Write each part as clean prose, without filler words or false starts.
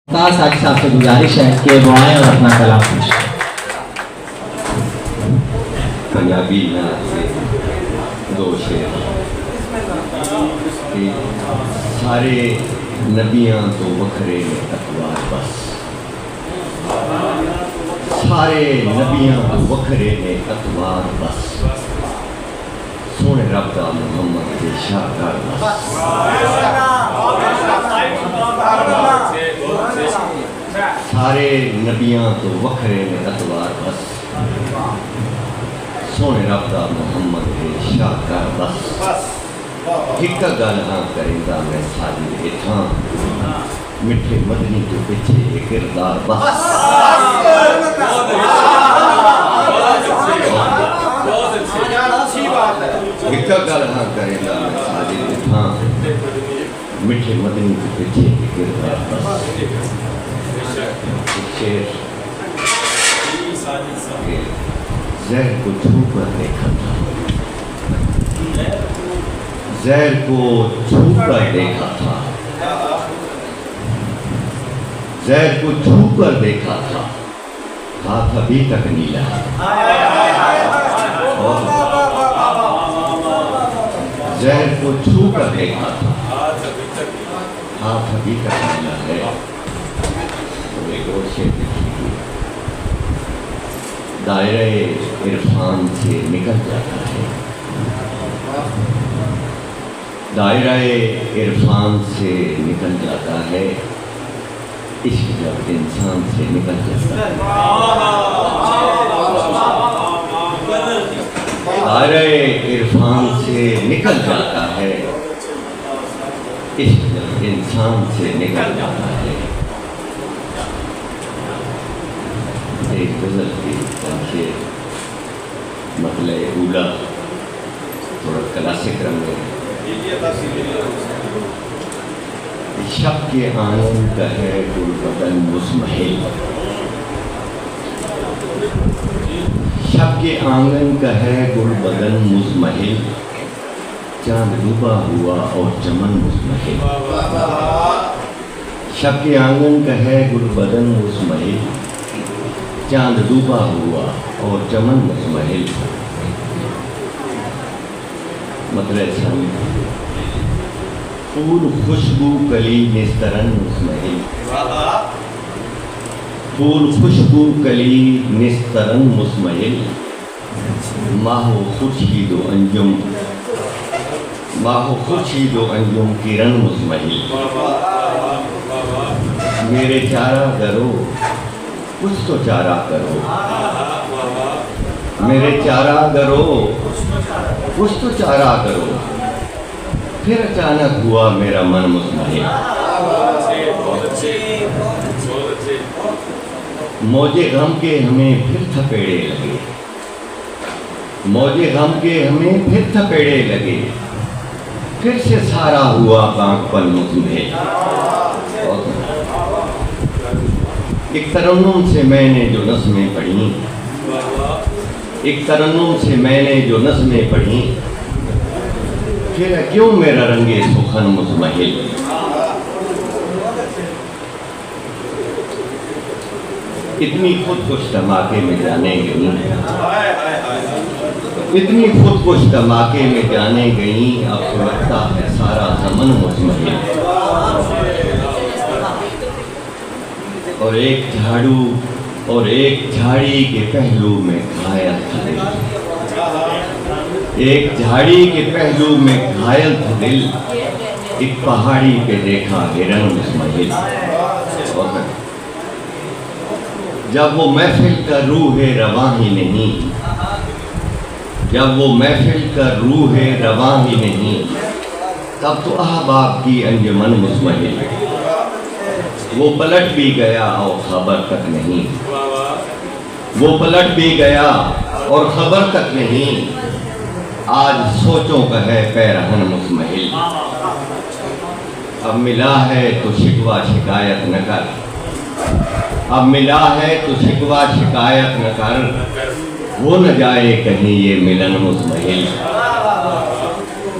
साथ साहब से गुजारिश है कि वो आए और अपना कलाम पेश करें। पंजाबी नात से दो शेर कि सारे नबियां तो वखरे ने अखबार बस, सारे नबियां तो वखरे ने अखबार बस, सोने रब दा मुहम्मद के शाहकार बस। सारे नबियां तो वखरे ने अतवार बस, सोने रब दा मुहम्मद के शाहकार बस। हिक गल हाँ करेंदा मैं सारी इथां, मिठे मदनी तो पिछे किरदार बस। हिक गल हाँ करेंदा मैं सारी इथां, मिठे मदनी के पीछे किरदार बस। शेर ज़हर को छू कर देखा था, ज़हर को छू कर देखा था, ज़हर को छू कर देखा था, हाथ अभी तक नीला है। ज़हर को छू कर देखा था, हाथ अभी तक नीला है। तो एक और शेर देखिए, दायरे इरफान से निकल जाता है, दायरा इरफान से निकल जाता है, इश्क जब इंसान से निकल जाता है। दायरा इरफान से निकल जाता है, इश्क जब इंसान से निकल जाता है। एक गज़ल की से मतलब ऊला थोड़ा क्लासिक रंग में, शब के आंगन का है गुल बदन मुज़महिल, शब के आंगन का है गुल बदन मुज़महिल, चांद डूबा हुआ और चमन मुज़महिल। शब के आंगन का है गुल बदन मुज़महिल, चांद डूबा हुआ और चमन मुज़महिल। मतलब फूल खुशबू कली निस्तरन मुज़महिल, फूल खुशबू कली निस्तरन मुज़महिल, माहो खुर्शीदो अंजुम, माहो खुर्शीदो अंजुम किरण मुज़महिल। मेरे चारा करो कुछ तो चारा करो, मेरे चारा करो कुछ तो चारा करो, फिर अचानक हुआ मेरा मन मुज़महिल। मौजे गम के हमें फिर थपेड़े लगे, मौजे गम के हमें फिर थपेड़े लगे, फिर से सारा हुआ बांकपन मुज़महिल। एक तरन्नुम से मैंने जो नज़्में पढ़ी, एक तरन्नुम से मैंने जो नज़्में पढ़ी, फिर क्यों मेरा रंगे सुखन मुज़महिल। इतनी खुदकुश धमाके में जाने गई, इतनी खुदकुश धमाके में जाने गई, अब तो लगता है सारा ज़मन मुज़महिल। और एक झाड़ू और एक झाड़ी के पहलू में घायल था दिल, एक झाड़ी के पहलू में घायल था दिल, एक पहाड़ी पे देखा हिरन मुज़महिल। जब वो महफिल का रूह रवां ही नहीं, जब वो महफिल का रूह रवां ही नहीं, तब तो अहबाब की अंजुमन मुज़महिल। वो पलट भी गया और खबर तक नहीं, वो पलट भी गया और खबर तक नहीं, आज सोचों का है पैरहन मुज़महिल। अब मिला है तो शिकवा शिकायत न कर, अब मिला है तो शिकवा शिकायत न कर, हो न जाए कहीं ये मिलन मुज़महिल।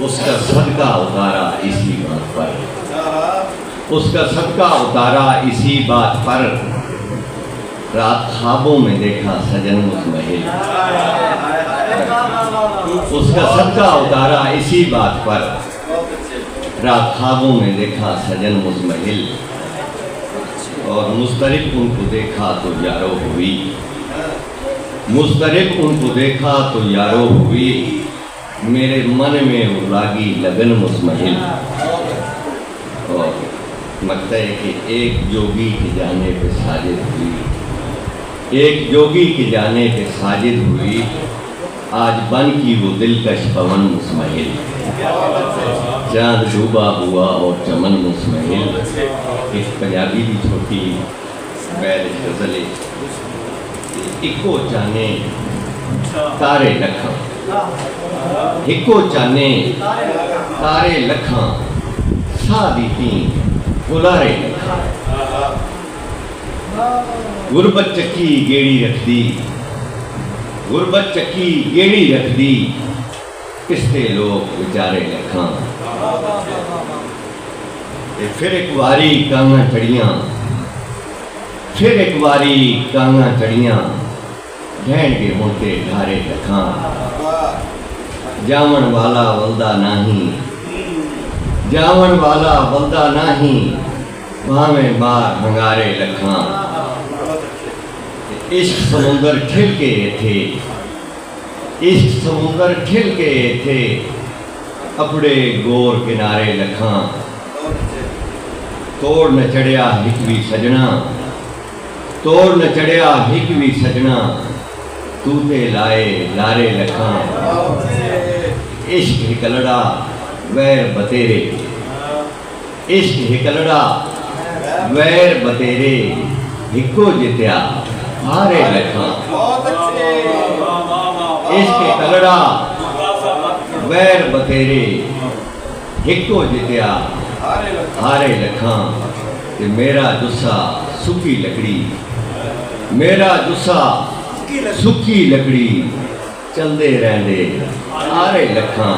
उसका सदका उतारा इसी बात पर, اس کا صدقہ اتارا اسی بات پر، رات خوابوں میں دیکھا سجن مزمحل۔ اس کا صدقہ اتارا اسی بات پر، رات خوابوں میں دیکھا سجن مزمحل، اور مضطرب ان کو دیکھا تو یارو ہوئی، مضطرب ان کو دیکھا تو یارو ہوئی، میرے من میں وہ لاگی لگن مزمحل۔ اور مقطع ہے کہ ایک جوگی کے جانے پہ ساجد ہوئی، ایک جوگی کے جانے پہ ساجد ہوئی، آج بن کی وہ دلکش پون مزمحل، چاند ڈوبا ہوا اور چمن مزمحل۔ ایک پنجابی بھی چھوٹی بیل غزل، اکو چانے تارے لکھاں، اکو چانے تارے لکھاں، سا دیتی گلارے لکھاں۔ غربت چکی گیڑی رکھ دی، غربت چکی گیڑی رکھ دی، کستے لوگ بیچارے لکھاں۔ پھر ایک واری کانگاں چڑیاں، پھر ایک واری کانگاں چڑیاں، ڈھینڈ کے ہوتے ڈھارے لکھاں۔ جاون والا ولدہ نہیں، جاون والا ولدہ نہیں، بھاویں بار ہنگارے لکھاں۔ عشق سمندر ٹھل کے تھے، عشق سمندر ٹھل کے تھے، اپڑے گور کنارے لکھاں۔ توڑ نہ چڑھیا ہکوی سجنا، توڑ نہ چڑھیا ہکوی سجنا، توتے لائے لارے لکھاں۔ عشق ہکلڑا ویر بتیرے، عشق ہکلڑا ویر بتیرے، ہکو جتیا ہارے لکھاں۔ عشق ہکلڑا ویر بتیرے، ہکو جتیا ہارے لکھاں۔ کہ میرا جسا سکی لکڑی، میرا جسا سکی لکڑی، چلدے رہندے آرے لکھاں۔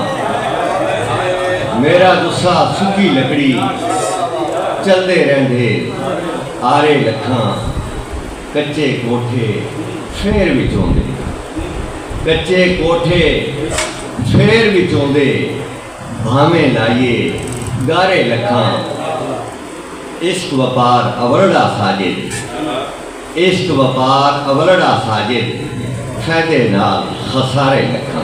میرا جسا سکی لکڑی، چلدے رہندے آرے لکھاں۔ کچے کوٹھے پھیر وچوں دے، کچے کوٹھے پھیر وچوں دے، بھاویں لائیے گارے لکھاں۔ عشق وپار اورڑا ساجد، عشق وپار اورڑا ساجد، فائدے نال خسارے لکھاں۔